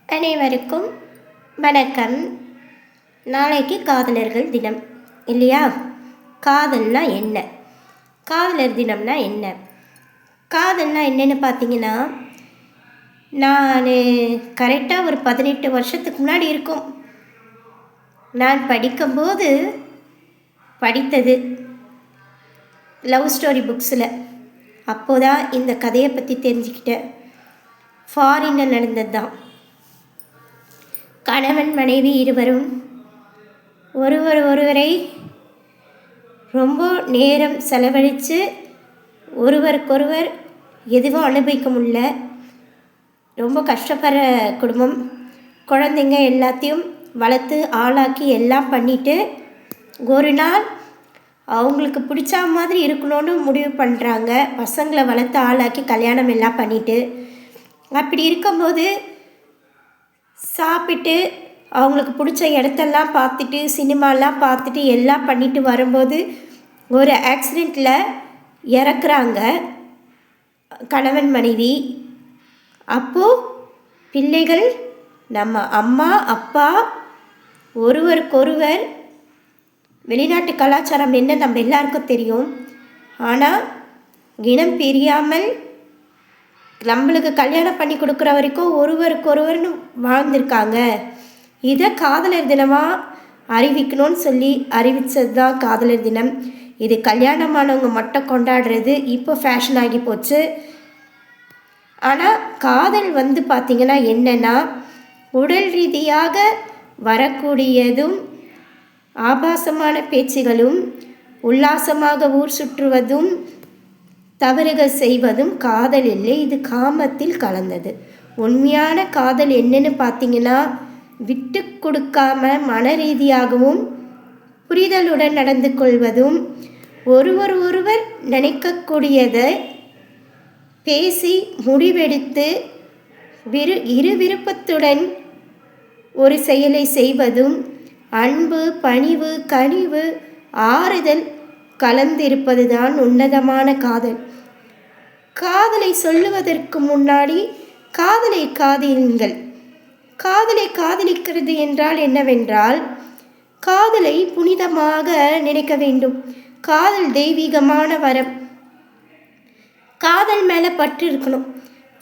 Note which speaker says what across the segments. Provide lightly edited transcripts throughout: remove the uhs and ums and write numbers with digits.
Speaker 1: அனைவருக்கும் வணக்கம். நாளைக்கு காதலர்கள் தினம் இல்லையா? காதல்னா என்ன? காதலர் தினம்னா என்ன? காதல்னா என்னென்னு பார்த்தீங்கன்னா, நான் கரெக்டாக ஒரு 18 வருஷத்துக்கு முன்னாடி இருக்கும், நான் படிக்கும்போது படித்தது லவ் ஸ்டோரி புக்ஸில். அப்போதான் இந்த கதையை பற்றி தெரிஞ்சுக்கிட்டேன். ஃபாரினில் நடந்தது தான். கணவன் மனைவி இருவரும் ஒருவரை ரொம்ப நேரம் செலவழித்து ஒருவருக்கொருவர் எதுவும் அனுபவிக்க முடியல. ரொம்ப கஷ்டப்படுற குடும்பம். குழந்தைங்க எல்லாத்தையும் வளர்த்து ஆளாக்கி எல்லாம் பண்ணிவிட்டு ஒரு நாள் அவங்களுக்கு பிடிச்ச மாதிரி இருக்கணும்னு முடிவு பண்ணுறாங்க. பசங்களை வளர்த்து ஆளாக்கி கல்யாணம் எல்லாம் பண்ணிவிட்டு, அப்படி இருக்கும்போது சாப்பிட்டு அவங்களுக்கு பிடிச்ச இடத்தெல்லாம் பார்த்துட்டு சினிமாலாம் பார்த்துட்டு எல்லாம் பண்ணிட்டு வரும்போது ஒரு ஆக்சிடெண்ட்டில் இறக்குறாங்க கணவன் மனைவி. அப்போது பிள்ளைகள், நம்ம அம்மா அப்பா ஒருவருக்கொருவர், வெளிநாட்டு கலாச்சாரம் என்ன நம்ம எல்லாருக்கும் தெரியும். ஆனால் இனம் பிரியாமல் நம்மளுக்கு கல்யாணம் பண்ணி கொடுக்குற வரைக்கும் ஒருவருக்கொருவர்னு வாழ்ந்திருக்காங்க. இதை காதலர் தினமாக அறிவிக்கணும்னு சொல்லி அறிவித்தது தான் காதலர் தினம். இது கல்யாணமானவங்க மட்டும் கொண்டாடுறது இப்போ ஃபேஷன் ஆகி போச்சு. ஆனால் காதல் பார்த்திங்கன்னா என்னென்னா, உடல் ரீதியாக வரக்கூடியதும் ஆபாசமான பேச்சுகளும் உல்லாசமாக ஊர் சுற்றுவதும் தவறுகள் செய்வதும் காதல் இல்லை, இது காமத்தில் கலந்தது. உண்மையான காதல் என்னன்னு பார்த்தீங்கன்னா, விட்டு கொடுக்காம மன ரீதியாகவும் புரிதலுடன் நடந்து கொள்வதும், ஒருவர் நினைக்கக்கூடியதை பேசி முடிவெடுத்து இரு விருப்பத்துடன் ஒரு செயலை செய்வதும், அன்பு பணிவு கனிவு ஆறுதல் கலந்திருப்பது தான் உன்னதமான காதல். காதலை சொல்லுவதற்கு முன்னாடி காதலை காதலியுங்கள். காதலை காதலிக்கிறது என்றால் என்னவென்றால், காதலை புனிதமாக நினைக்க வேண்டும். காதல் தெய்வீகமான வரம். காதல் மேலே பற்று இருக்கணும்.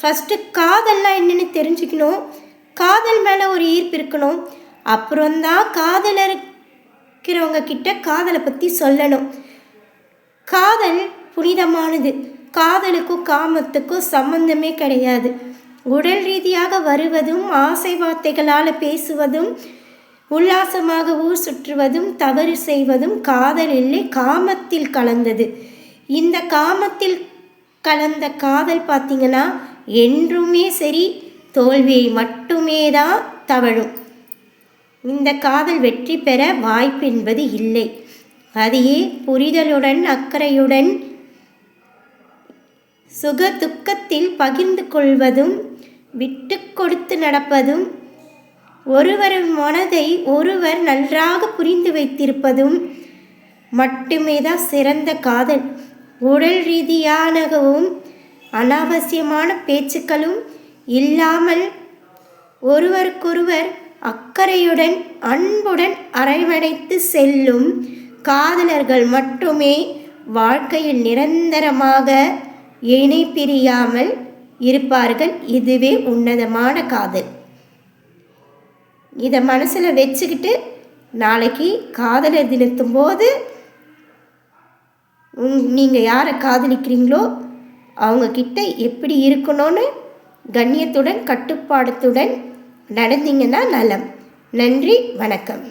Speaker 1: ஃபஸ்ட்டு காதல்லாம் என்னென்னு தெரிஞ்சுக்கணும். காதல் மேலே ஒரு ஈர்ப்பு இருக்கணும். அப்புறம்தான் காதலிக்கிறவங்க கிட்ட காதலை பற்றி சொல்லணும். காதல் புனிதமானது. காதலுக்கும் காமத்துக்கும் சம்பந்தமே கிடையாது. உடல் ரீதியாக வருவதும் ஆசை வார்த்தைகளால் பேசுவதும் உல்லாசமாக ஊர் சுற்றுவதும் தவறு செய்வதும் காதல் இல்லை, காமத்தில் கலந்தது. இந்த காமத்தில் கலந்த காதல் பார்த்திங்கன்னா என்றுமே சரி, தோல்வியை மட்டுமே தான் தவழும். இந்த காதல் வெற்றி பெற வாய்ப்பு என்பது இல்லை. அதையே புரிதலுடன் அக்கறையுடன் சுக துக்கத்தில் பகிர்ந்து கொள்வதும் விட்டு கொடுத்து நடப்பதும் ஒருவர் மனதை ஒருவர் நன்றாக புரிந்து வைத்திருப்பதும் மட்டுமே தான் சிறந்த காதல். உடல் ரீதியானவும் அனாவசியமான பேச்சுக்களும் இல்லாமல் ஒருவருக்கொருவர் அக்கறையுடன் அன்புடன் அரவணைத்து செல்லும் காதலர்கள் மட்டுமே வாழ்க்கையில் நிரந்தரமாக இணை பிரியாமல் இருப்பார்கள். இதுவே உன்னதமான காதல். இதை மனசில் வச்சுக்கிட்டு நாளைக்கு காதலர் தினத்தும் போது நீங்கள் யாரை காதலிக்கிறீங்களோ அவங்கக்கிட்ட எப்படி இருக்கணும்னு கண்ணியத்துடன் கட்டுப்பாடத்துடன் நடந்தீங்கன்னா நலம். நன்றி, வணக்கம்.